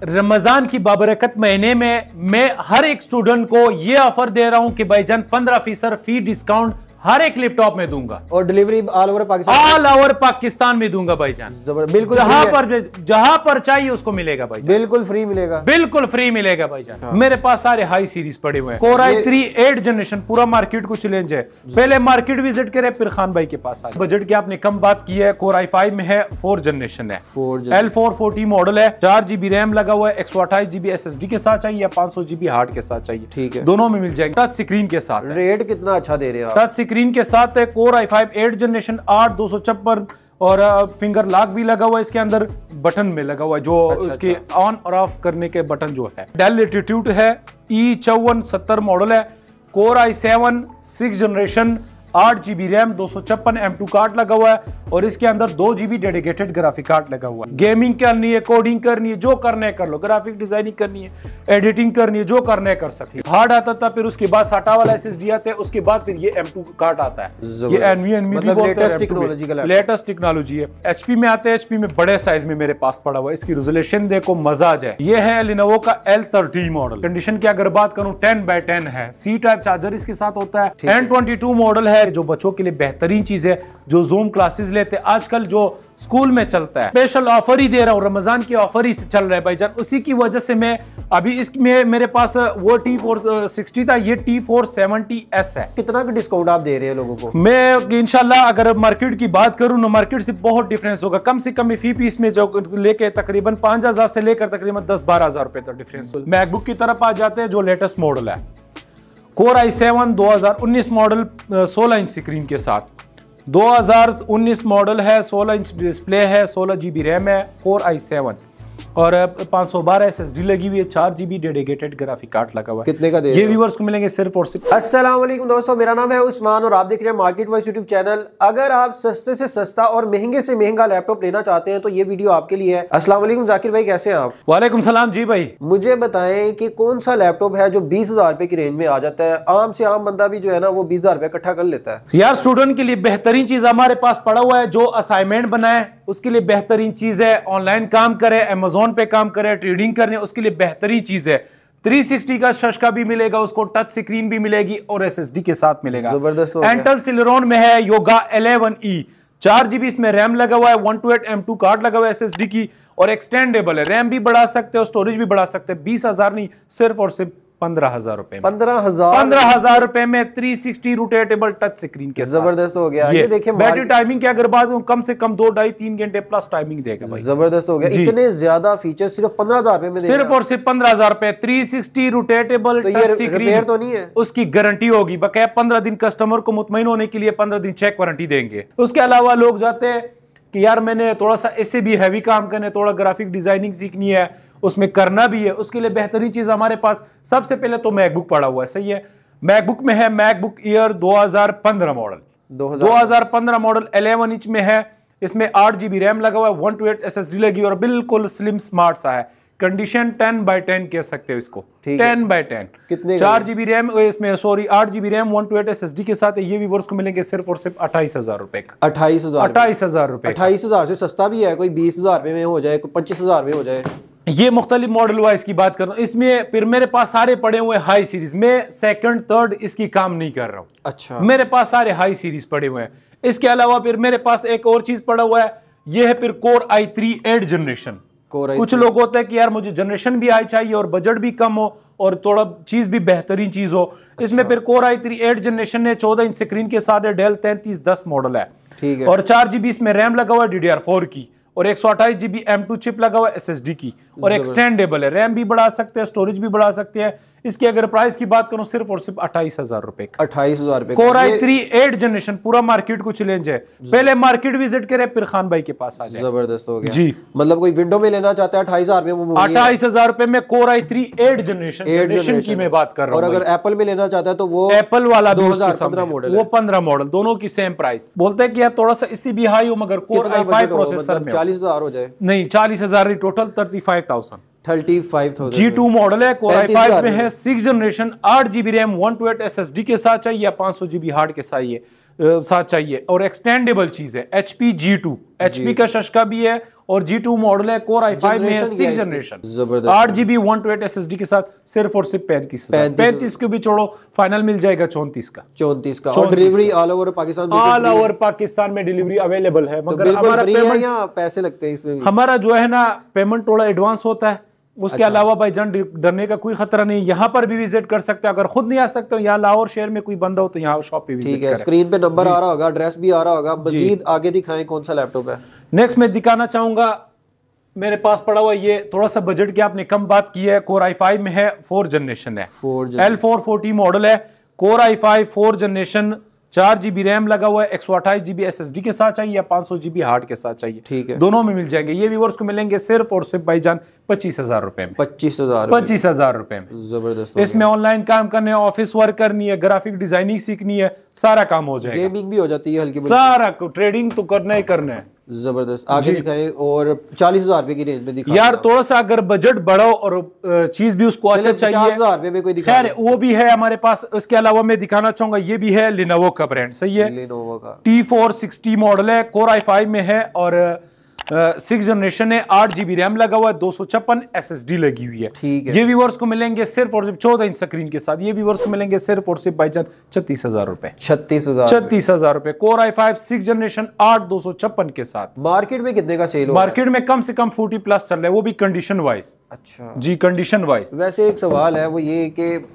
रमजान की बाबरकत महीने में मैं हर एक स्टूडेंट को ये ऑफर दे रहा हूं कि भाईजान 15% फी डिस्काउंट हर एक लैपटॉप में दूंगा और डिलीवरी ऑल ओवर पाकिस्तान में दूंगा भाईजान। बिल्कुल जहां पर चाहिए उसको मिलेगा भाईजान, बिल्कुल फ्री मिलेगा, बिल्कुल फ्री मिलेगा भाईजान। मेरे पास सारे हाई सीरीज पड़े हुए हैं। कोर i3 8 जनरेशन, पूरा मार्केट को चैलेंज है। पहले मार्केट विजिट करे फिर खान भाई के पास आए। बजट की आपने कम बात की है। कोर i5 में है, 4 जनरेशन है, L440 मॉडल है, 4GB रैम लगा हुआ है, 128GB SSD के साथ चाहिए या 500GB हार्ड के साथ चाहिए, ठीक है, दोनों में मिल जाएगा। टच स्क्रीन के साथ। रेट कितना अच्छा दे रहे हो? टच स्क्रीन के साथ है। कोर i5 8 जनरेशन 8 और फिंगर लॉक भी लगा हुआ है इसके अंदर, बटन में लगा हुआ है जो उसके ऑन और ऑफ करने के बटन जो है। डेल लैटिट्यूड है, E5470 मॉडल है। Core i7 6 generation 8GB RAM, 256 M2 card लगा हुआ है और इसके अंदर 2GB डेडिकेटेड ग्राफिक कार्ड लगा हुआ है। गेमिंग करनी है, कोडिंग करनी है, जो करने कर लो, ग्राफिक डिजाइनिंग करनी है, एडिटिंग करनी है, जो करने कर सकते हैं। हार्ड आता था, फिर उसके बाद SATA वाला SSD आता है, उसके बाद फिर ये M2 कार्ड आता है। ये NVMe भी लेटेस्ट टेक्नोलॉजी का लेटेस्ट टेक्नोलॉजी है। HP में आते हैं, HP में बड़े साइज में मेरे पास पड़ा हुआ है। इसकी रेजोल्यूशन देखो, मजा आ जाए। ये है Lenovo का L30 मॉडल। कंडीशन की अगर बात करूं 10x10 है। C टाइप चार्जर इसके साथ होता है। N22 मॉडल है, जो बच्चों के लिए बेहतरीन चीज है, जो जूम क्लासेस लेते हैं आजकल, जो स्कूल में चलता है। स्पेशल ऑफर ही दे रहा हूं, रमजान की ऑफर ही चल रहा है भाईजान। उसी की वजह से मैं अभी इसमें मेरे पास वो T460 था, ये T470S है। कितना का डिस्काउंट आप दे रहे हैं लोगों को? मैं इंशाल्लाह अगर मार्केट की बात करूं ना, मार्केट से बहुत डिफरेंस होगा। कम से कम फी पीस में जो लेके तकरीबन 5000 से लेकर तकरीबन 10-12 हजार रुपए तक डिफरेंस। मैकबुक की तरफ आ जाते हैं, जो लेटेस्ट मॉडल है। Core i7 2019 model 16 inch screen के साथ, 2019 मॉडल है, 16 इंच डिस्प्ले है, 16GB रैम है। कोर i7 और 512 SSD लगी हुई है, 4GB डेडिकेटेड ग्राफिक कार्ड लगा हुआ है। कितने का दे ये व्यूअर्स को मिलेंगे सिर्फ और सिर्फ। अस्सलाम वालेकुम दोस्तों, मेरा नाम है उस्मान और आप देख रहे हैं मार्केट वाइज यूट्यूब चैनल। अगर आप सस्ते से सस्ता और महंगे से महंगा लैपटॉप लेना चाहते हैं तो ये वीडियो आपके लिए है। अस्सलाम वालेकुम जाकिर भाई, कैसे हैं आप? वालेकुम सलाम जी भाई। मुझे बताएं कि कौन सा लैपटॉप है जो 20,000 रुपए की रेंज में आ जाता है? आम से आम बंदा भी जो है ना वो 20,000 रुपए इकट्ठा कर लेता है। यार स्टूडेंट के लिए बेहतरीन चीज हमारे पास पड़ा हुआ है। जो असाइनमेंट बनाए उसके लिए बेहतरीन चीज है। ऑनलाइन काम करे, अमेजोन पे काम करे, ट्रेडिंग करने, उसके लिए बेहतरीन चीज है। 360 का शशका भी मिलेगा उसको, टच स्क्रीन भी मिलेगी और SSD के साथ मिलेगा। जबरदस्त। इंटेल सिलेरॉन में है योगा 11E, 4GB इसमें रैम लगा हुआ है, 128 M2 कार्ड लगा हुआ है SSD की और एक्सटेंडेबल है। रैम भी बढ़ा सकते हो, स्टोरेज भी बढ़ा सकते हैं। 20,000 नहीं, सिर्फ और सिर्फ 15,000 रुपए। 15,000 रुपए में 360 रोटेटेबल टच स्क्रीन के। जबरदस्त हो गया। ये देखिए बैटरी टाइमिंग की अगर बात कम से कम 2-2.5-3 घंटे प्लस टाइमिंग देगा भाई। जबरदस्त हो गया। इतने ज्यादा फीचर सिर्फ 15,000 रुपए में, सिर्फ और सिर्फ 15,000 रुपए। 360 रोटेटेबल टच स्क्रीन तो नहीं है, उसकी गारंटी होगी। बकाया 15 दिन कस्टमर को मुतमईन होने के लिए 15 दिन चेक वारंटी देंगे। उसके अलावा लोग जाते हैं कि यार मैंने थोड़ा सा इससे भी हैवी काम करने, थोड़ा ग्राफिक डिजाइनिंग सीखनी है, उसमें करना भी है, उसके लिए बेहतरीन चीज हमारे पास सबसे पहले तो मैकबुक पड़ा हुआ है। सही है, मैकबुक में है MacBook air 2015 model, 2015 model 11 inch में है। इसमें 8GB रैम लगा हुआ है, 128 SSD लगी और बिल्कुल स्लिम स्मार्ट सा है। कंडीशन 10x10 कह सकते हो इसको, 10x10। कितने? 4GB रैम इसमें, सॉरी 8GB रैम 128 SSD के साथ है। ये व्यूअर्स को मिलेंगे सिर्फ और सिर्फ 28,000 रुपए का। 28,000 रुपए। 28,000 से सस्ता भी है, कोई 20,000 रुपए में हो जाए, कोई 25,000 में हो जाए। ये मुख्तलिफ मॉडल वाइज की बात कर रहा हूँ। इसमें फिर मेरे पास सारे पड़े हुए हाई सीरीज में, सेकंड थर्ड इसकी काम नहीं कर रहा हूँ। अच्छा, मेरे पास सारे हाई सीरीज पड़े हुए हैं। इसके अलावा फिर मेरे पास एक और चीज पड़ा हुआ है, ये है फिर कोर i3 8 जनरेशन। कुछ लोग होते हैं कि यार मुझे जनरेशन भी हाई चाहिए और बजट भी कम हो और थोड़ा चीज भी बेहतरीन चीज हो। इसमें फिर कोर i3 8 जनरेशन है, 14 इंच स्क्रीन के साथ है, डेल 3310 मॉडल है, ठीक है। और 4GB इसमें रैम लगा हुआ है DDR4 की और 128GB M2 चिप लगा हुआ है SSD की और एक्सटेंडेबल है। रैम भी बढ़ा सकते हैं, स्टोरेज भी बढ़ा सकते हैं। इसकी अगर प्राइस की बात करूं सिर्फ और सिर्फ 28,000 रुपए। 28,000 रुपए। कोर i3 8 जनरेशन, पूरा मार्केट को चैलेंज है। पहले मार्केट विजिट करे फिर खान भाई के पास आ जाए। जबरदस्त हो गया जी। मतलब कोई विंडो में लेना चाहता है 28,000 में, 28,000 रुपए में कोर i3 8 जनरेशन की मैं बात कर रहा हूँ। और अगर एप्पल में लेना चाहता है तो वो एप्पल वाला 2015 मॉडल, वो 15 मॉडल, दोनों की सेम प्राइस। बोलते हैं कि यार थोड़ा सा इससे भी हाई हो मगर कोर i5 प्रोसेसर में 40,000 हो जाए। नहीं, 40,000 नहीं, टोटल 35,000। 35,000 G2 मॉडल है, Core i5 में है, 6 जनरेशन, 8GB रैम, 128 SSD के साथ चाहिए या 500GB हार्ड के साथ चाहिए और एक्सटेंडेबल चीज है। HP G2, HP का शशका भी है और G2 मॉडल है, Core i5 में है 6 जनरेशन, 8GB 128 SSD के साथ, सिर्फ और सिर्फ 35 के भी छोड़ो, फाइनल मिल जाएगा 34 का। और delivery all over Pakistan, all over Pakistan में डिलीवरी अवेलेबल है, मगर हमारा पेमेंट या पैसे लगते हैं इसमें? हमारा जो है ना पेमेंट थोड़ा एडवांस होता है, उसके अलावा भाईजान डरने का कोई खतरा नहीं। यहाँ पर भी विजिट कर सकते हैं, अगर खुद नहीं आ सकते हो, यहाँ लाहौर शहर में कोई बंदा हो तो यहाँ शॉप पे विजिट करें। स्क्रीन पे नंबर आ रहा होगा, एड्रेस भी आ रहा होगा। मजीद आगे दिखाएं कौन सा लैपटॉप है। नेक्स्ट मैं दिखाना चाहूंगा, मेरे पास पड़ा हुआ ये थोड़ा सा बजट की आपने कम बात की है, Core i5 में है, 4 जनरेशन है, L440 मॉडल है, Core i5 4 generation, 4GB RAM लगा हुआ है, 128GB SSD के साथ चाहिए या 500GB हार्ड के साथ चाहिए, ठीक है, दोनों में मिल जाएंगे। ये व्यूअर्स को मिलेंगे सिर्फ और सिर्फ भाईजान 25,000 रुपए में। 25,000 रुपए में जबरदस्त। इसमें ऑनलाइन काम करने, ऑफिस वर्क करनी है, ग्राफिक डिजाइनिंग सीखनी है, सारा काम हो जाएगा। गेमिंग भी हो जाती है हल्की, सारा ट्रेडिंग तो करना ही करना है। जबरदस्त। आगे दिखाएं। और 40,000 रुपए की रेंज में दिखाएं यार, थोड़ा सा अगर बजट बढ़ाओ और चीज भी उसको अच्छा चाहिए, 50,000 रुपए में कोई दिखा, खैर वो भी है हमारे पास। उसके अलावा मैं दिखाना चाहूंगा, ये भी है लिनोवो का ब्रांड, सही है, लिनोवो का T460 मॉडल है, Core i5 में है और 6 जनरेशन है, 8GB रैम लगा हुआ है, 256 SSD लगी हुई है, ठीक है। ये व्यूअर्स को मिलेंगे सिर्फ और सिर्फ 14 इंच स्क्रीन के साथ, ये व्यूअर्स को मिलेंगे सिर्फ और सिर्फ भाईजान 36,000 रुपए। 36,000 रुपए। Core i5 6 जनरेशन 8/256 के साथ। मार्केट में कितने का सेल हो रहा है? मार्केट में कम से कम 40 प्लस चल रहा है, वो भी कंडीशन वाइज। अच्छा जी, कंडीशन वाइज। वैसे एक सवाल है, वो ये कि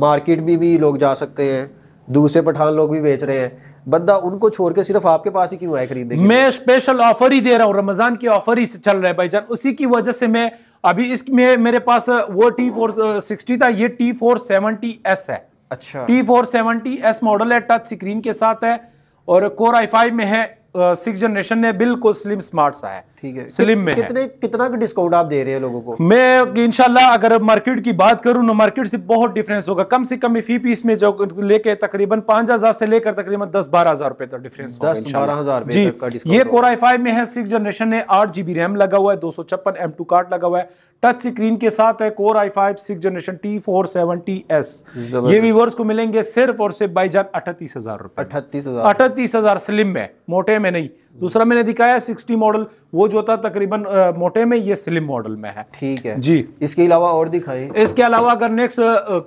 मार्केट में भी लोग जा सकते हैं, दूसरे पठान लोग भी बेच रहे हैं, बंदा उनको छोड़ के सिर्फ आपके पास ही क्यों आए खरीदने? मैं स्पेशल ऑफर ही दे रहा हूँ, रमजान की ऑफर ही चल रहा है भाईजान, उसी की वजह से मैं अभी इसमें मेरे पास वो T460 था, ये T470S है। अच्छा, T470S मॉडल है, टच स्क्रीन के साथ है और Core i5 में है, 6 जनरेशन है, बिल्कुल स्लिम स्मार्ट सा है, ठीक है। स्लिम में कितना का डिस्काउंट आप दे रहे हैं लोगों को? मैं इंशाल्लाह अगर मार्केट की बात करूं ना, मार्केट से बहुत डिफरेंस होगा, कम से कम फी पीस में जो लेके तकरीबन 5,000 से लेकर तकरीबन 10-12,000 रुपए तक डिफरेंस होगा। 10-12,000 जी, ये Core i5 में है, 6 जनरेशन है, 8GB रैम लगा हुआ है, 256 M2 कार्ड लगा हुआ है, टच स्क्रीन के साथ है, Core i5 6 जनरेशन T470S। ये व्यूअर्स को मिलेंगे सिर्फ और सिर्फ भाईजान 38,000 रुपए। 38,000 स्लिम में, मोटे में नहीं। दूसरा मैंने दिखाया 60 मॉडल, वो जो था तकरीबन मोटे में, ये स्लिम मॉडल में है, ठीक है जी। इसके अलावा और दिखाएं। इसके अलावा अगर नेक्स्ट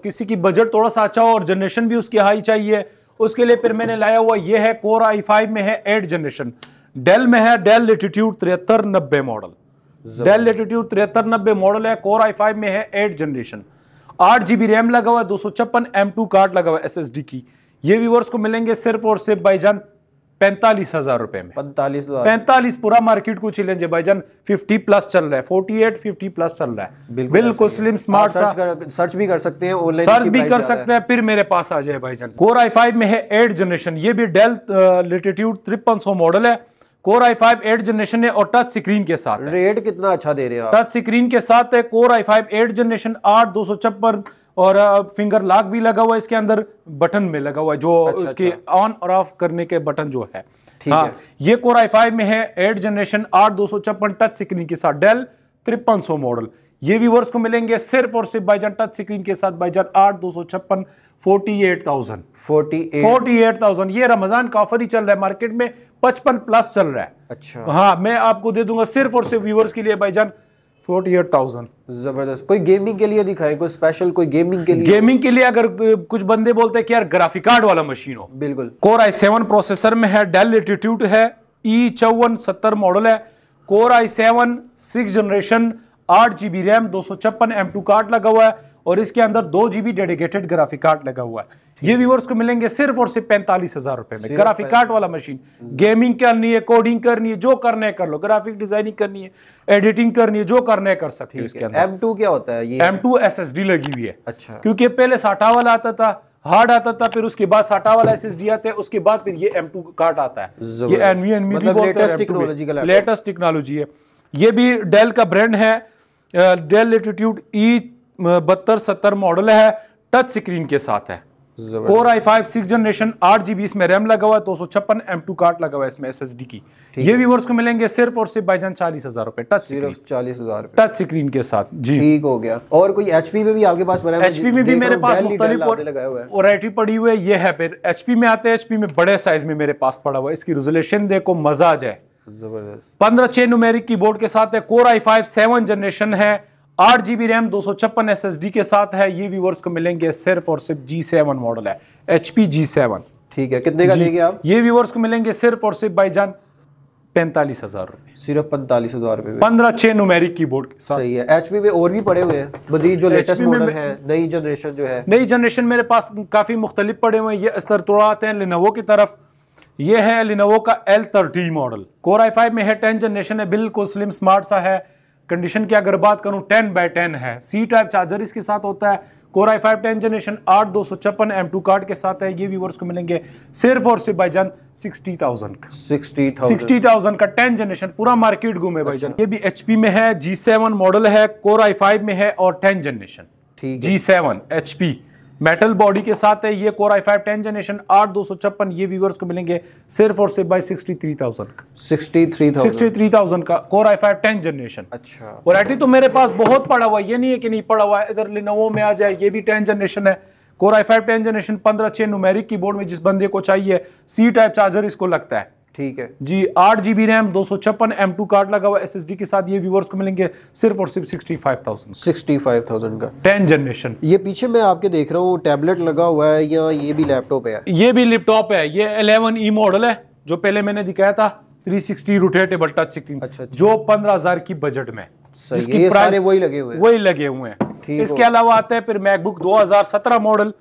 किसी की बजट थोड़ा सा अच्छा हो और जनरेशन भी उसकी हाई चाहिए, उसके लिए फिर मैंने लाया हुआ ये है, Core i5 में है 8 जनरेशन, डेल में है, Dell Latitude 7390 model, Dell Latitude 7390 model है, Core i5 में है 8 जनरेशन, 8GB रैम लगा हुआ है, 256 M2 कार्ड लगा हुआ है SSD की। ये व्यूअर्स को मिलेंगे सिर्फ और सिर्फ भाईजान 45,000 रुपए में। 45 पूरा मार्केट को चैलेंज है भाईजान, 50 प्लस चल रहा है, 48 50 प्लस चल रहा है, बिल्कुल स्लिम स्मार्ट सा। सर्च भी कर सकते हैं, ऑनलाइन सर्च भी कर सकते हैं, फिर मेरे पास आ जाए भाईजान। Core i5 में है 8 जनरेशन, ये भी डेल Latitude 5300 मॉडल है, Core i5 8 जनरेशन है और टच स्क्रीन के साथ। रेट कितना अच्छा दे रहे हैं? टच स्क्रीन के साथ है, Core i5 8 जनरेशन 8/256 और फिंगर लॉक भी लगा हुआ है, इसके अंदर बटन में लगा हुआ है, जो उसके ऑन और ऑफ करने के बटन जो है। हाँ, ये Core i5 में है 8 जनरेशन 8/256 टच स्क्रीन के साथ, डेल 5300 मॉडल। ये व्यूअर्स को मिलेंगे सिर्फ और सिर्फ भाईजान टच स्क्रीन के साथ भाईजान 8/256 48,000। ये रमजान का ऑफर ही चल रहा है, मार्केट में 55 प्लस चल रहा है। अच्छा, हाँ, मैं आपको दे दूंगा सिर्फ और सिर्फ व्यूअर्स के लिए भाईजान 48,000। जबरदस्त। कोई गेमिंग के लिए दिखाए, कोई स्पेशल, कोई गेमिंग के लिए? गेमिंग के लिए अगर कुछ बंदे बोलते हैं कि यार ग्राफिक कार्ड वाला मशीन हो, बिल्कुल। Core i7 प्रोसेसर में है, डेल Latitude है, E5470 मॉडल है, Core i7 6 generation 8GB RAM, 256 M2 card लगा हुआ है और इसके अंदर 2GB डेडिकेटेड ग्राफिक कार्ड लगा हुआ है। ये व्यूअर्स को मिलेंगे सिर्फ और सिर्फ 45,000 रुपए में। ग्राफिक कार्ड वाला मशीन, गेमिंग करनी है, कोडिंग करनी है, जो करना है कर लो, ग्राफिक डिजाइनिंग करनी है, एडिटिंग करनी है, जो करना है कर सकते हैं। इसके अंदर M2 क्या होता है? ये M2 SSD लगी हुई है। अच्छा, क्योंकि पहले SATA वाला आता था, हार्ड आता था, फिर उसके बाद SATA वाला SSD आता है, उसके बाद फिर ये M2 कार्ड आता है। ये NVMe भी बोलते हैं, लेटेस्ट टेक्नोलॉजी है। ये भी डेल का ब्रांड है, डेल Latitude E7270 मॉडल है, टच स्क्रीन के साथ है। Core i5 6 जनरेशन 8GB इसमें रैम लगा हुआ है, 256 M2 कार्ड लगा हुआ है इसमें SSD की। ये व्यूअर्स को मिलेंगे सिर्फ और सिर्फ भाईजान 40,000 रुपए, टच सिर्फ 40,000 टच स्क्रीन के साथ। जी, ठीक हो गया। और कोई HP में भी आपके पास? HP में भी मेरे पास मुख्तलिफ वैरायटी पड़ी हुई है। ये है, फिर HP में आते हैं, HP में बड़े साइज में मेरे पास पड़ा हुआ है। इसकी रेजोल्यूशन देखो, मजा आ जाए, जबरदस्त। 15/6 न्यूमेरिक कीबोर्ड के साथ है। Core i5 7 जनरेशन है। 8GB रैम 256 SSD के साथ है। ये व्यूअर्स को मिलेंगे सिर्फ और सिर्फ G7 मॉडल है, HP G7। ठीक है, कितने का देंगे आप? ये व्यूअर्स को मिलेंगे सिर्फ और सिर्फ भाईजान 45,000 रुपए। सिर्फ 45,000 रुपए। 15/6 न्यूमेरिक कीबोर्ड के साथ। सही है। HP में और भी पड़े हुए हैं मजीद जो लेटेस्ट मॉडल है, नई जनरेशन जो है? नई जनरेशन मेरे पास काफी मुख्तलिफ पड़े हुए हैं। ये इस तरह थोड़ा आते हैं लिनोवो की तरफ। ये है लिनोवो का L30 मॉडल। Core i5 में है, 10 जनरेशन है, बिल्कुल स्लिम स्मार्ट सा है। कंडीशन की अगर बात करूं 10/10 है। C टाइप चार्जर इसके साथ होता है। Core i5 10 generation 8/256 M2 card के साथ है। ये व्यूअर्स को मिलेंगे सिर्फ और सिर्फ भाईजान 60,000 का। 60,000 का 10 जनरेशन, पूरा मार्केट घूमे भाईजान। ये भी HP में है, G7 मॉडल है, Core i5 में है और 10 जनरेशन। ठीक है। G7 HP मेटल बॉडी के साथ है। ये Core i5 10 जनरेशन 8/256। ये व्यूअर्स को मिलेंगे सिर्फ और सिर्फ भाई 63,000 का। 63,000 का Core i5 10 जनरेशन। अच्छा, वैरायटी तो मेरे पास बहुत पड़ा हुआ है, ये नहीं है कि नहीं पड़ा हुआ है। इधर लिनोवो में आ जाए, ये भी 10 जनरेशन है। Core i5 10 generation 15/6 numeric keyboard में जिस बंदे को चाहिए, C टाइप चार्जर इसको लगता है। ठीक है जी। 8GB रैम 256 M2 कार्ड लगा हुआ SSD के साथ। ये व्यूअर्स को मिलेंगे सिर्फ और सिर्फ 65,000 का 10 जनरेशन। ये पीछे मैं आपके देख रहा हूँ टैबलेट लगा हुआ है या ये भी लैपटॉप है? ये भी लैपटॉप है। ये 11E मॉडल है जो पहले मैंने दिखाया था, 360 रोटेटेबल टच स्क्रीन। अच्छा। जो 15,000 की बजट में। सही, ये सारे वही लगे हुए हैं। इसके अलावा आते हैं फिर मैकबुक 2017 मॉडल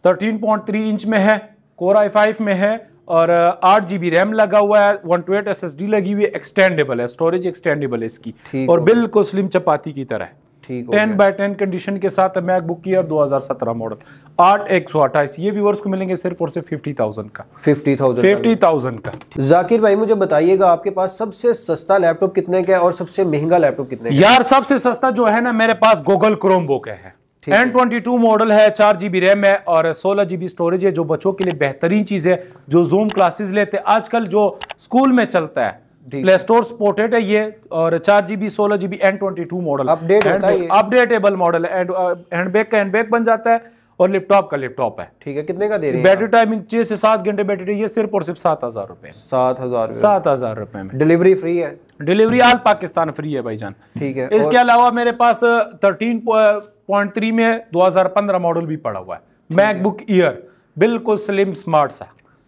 13.3 इंच में है, Core i5 में है और 8GB रैम लगा हुआ है, 128 SSD लगी हुई है, एक्सटेंडेबल है, स्टोरेज एक्सटेंडेबल है इसकी और बिल्कुल स्लिम चपाती की तरह है। 10/10 कंडीशन के साथ मैकबुक की और 2017 मॉडल 8/128। ये व्यूअर्स को मिलेंगे सिर्फ और सिर्फ 50,000 का। 50,000 का। जाकिर भाई मुझे बताइएगा आपके पास सबसे सस्ता लैपटॉप कितने का है और सबसे महंगा लैपटॉप कितने का? यार सबसे सस्ता जो है ना मेरे पास गूगल क्रोमबुक है। N22 मॉडल है, 4GB रैम है और 16GB स्टोरेज है, जो बच्चों के लिए बेहतरीन चीज है, जो जूम क्लासेस लेते हैं आजकल, जो स्कूल में चलता है। प्ले स्टोर सपोर्टेड है ये और 4GB 16GB N22 model updatable model है। हैंडबैग का हैंडबैग बन जाता है और लैपटॉप का लैपटॉप है। ठीक है, कितने का दे रहे हैं? बैटरी टाइमिंग 6 से 7 घंटे बैटरी। ये सिर्फ और सिर्फ 7,000 रुपए। 7,000 रुपए में। डिलीवरी फ्री है? डिलीवरी ऑल पाकिस्तान फ्री है भाईजान। ठीक है। इसके अलावा मेरे पास 13.3 में 2015 मॉडल भी पड़ा हुआ है, मैकबुक एयर, बिल्कुल स्लिम स्मार्ट सा।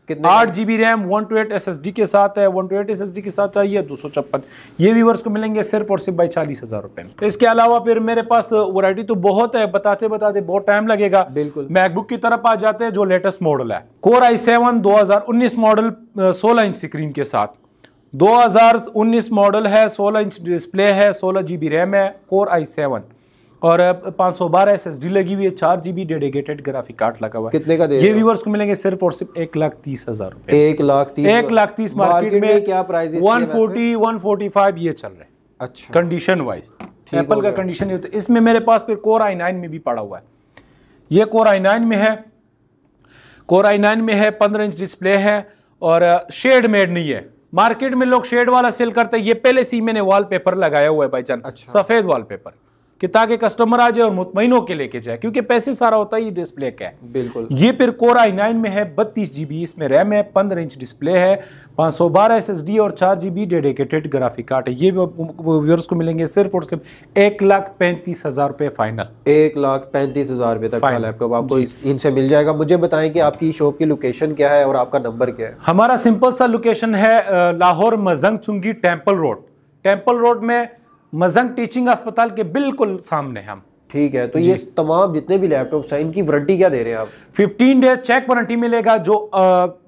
8GB रैम 128 SSD के साथ है। 128 SSD के साथ चाहिए 256। ये व्यूअर्स को मिलेंगे सिर्फ और सिर्फ भाई 40,000 रुपए में। इसके अलावा फिर मेरे पास वैरायटी तो बहुत है, बताते बताते बहुत टाइम लगेगा। बिल्कुल। मैकबुक की तरफ आ जाते हैं जो लेटेस्ट मॉडल है। Core i7 2019 model 16 inch screen के साथ। 2019 मॉडल है, 16 इंच डिस्प्ले है, 16GB रैम है, Core i7 और 512 SSD लगी हुई है, 4GB डेडिकेटेड ग्राफिक कार्ड लगा हुआ है। कितने का दे? ये व्यूअर्स को मिलेंगे सिर्फ और सिर्फ 1,30,000 रुपए। 1,30,000 मार्केट में क्या प्राइस? 140 145 ये चल रहे हैं। अच्छा, कंडीशन वाइज एप्पल का कंडीशन होता है। इसमें मेरे पास फिर Core i9 में भी पड़ा हुआ है। ये Core i9 में है, Core i9 में है, 15 इंच डिस्प्ले है और शेड मेड नहीं है। मार्केट में लोग शेड वाला सेल करते हैं, ये पहले से मैंने वॉलपेपर लगाया हुआ है भाईजान। अच्छा। सफेद वॉलपेपर कि ताकि कस्टमर आ जाए और मुतमईन होके लेके जाए, क्योंकि पैसे सारा होता है ये डिस्प्ले का है। बिल्कुल। ये फिर Core i9 में है, 32GB इसमें रैम है, 15 इंच डिस्प्ले है, 512 SSD और 4GB डेडिकेटेड ग्राफिक कार्ड है। ये व्यूअर्स को मिलेंगे सिर्फ और सिर्फ 1,35,000 रुपए फाइनल। 1,35,000 रुपए तक का लैपटॉप आपको इनसे मिल जाएगा। मुझे बताएं कि आपकी शॉप की लोकेशन क्या है और आपका नंबर क्या है? हमारा सिंपल सा लोकेशन है लाहौर मजंग चुंगी टेम्पल रोड में मजंग टीचिंग अस्पताल के बिल्कुल सामने हम। ठीक है, तो ये तमाम जितने भी लैपटॉप्स हैं इनकी वारंटी क्या दे रहे हैं आप? 15 डेज चेक वारंटी मिलेगा जो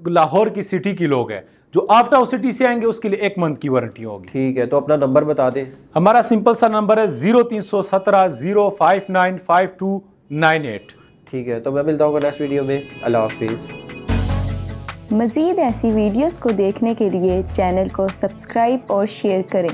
लाहौर की सिटी के लोग हैं। जो आउट ऑफ सिटी से आएंगे उसके लिए 1 मंथ की वारंटी होगी। ठीक है, तो अपना नंबर बता दें। हमारा सिंपल सा नंबर है 0317 059 5298। ठीक है, तो मैं मिलता हूँ नेक्स्ट वीडियो में। अल्लाह हाफिज। मज़ीद ऐसी वीडियोस को देखने के लिए चैनल को सब्सक्राइब और शेयर करें।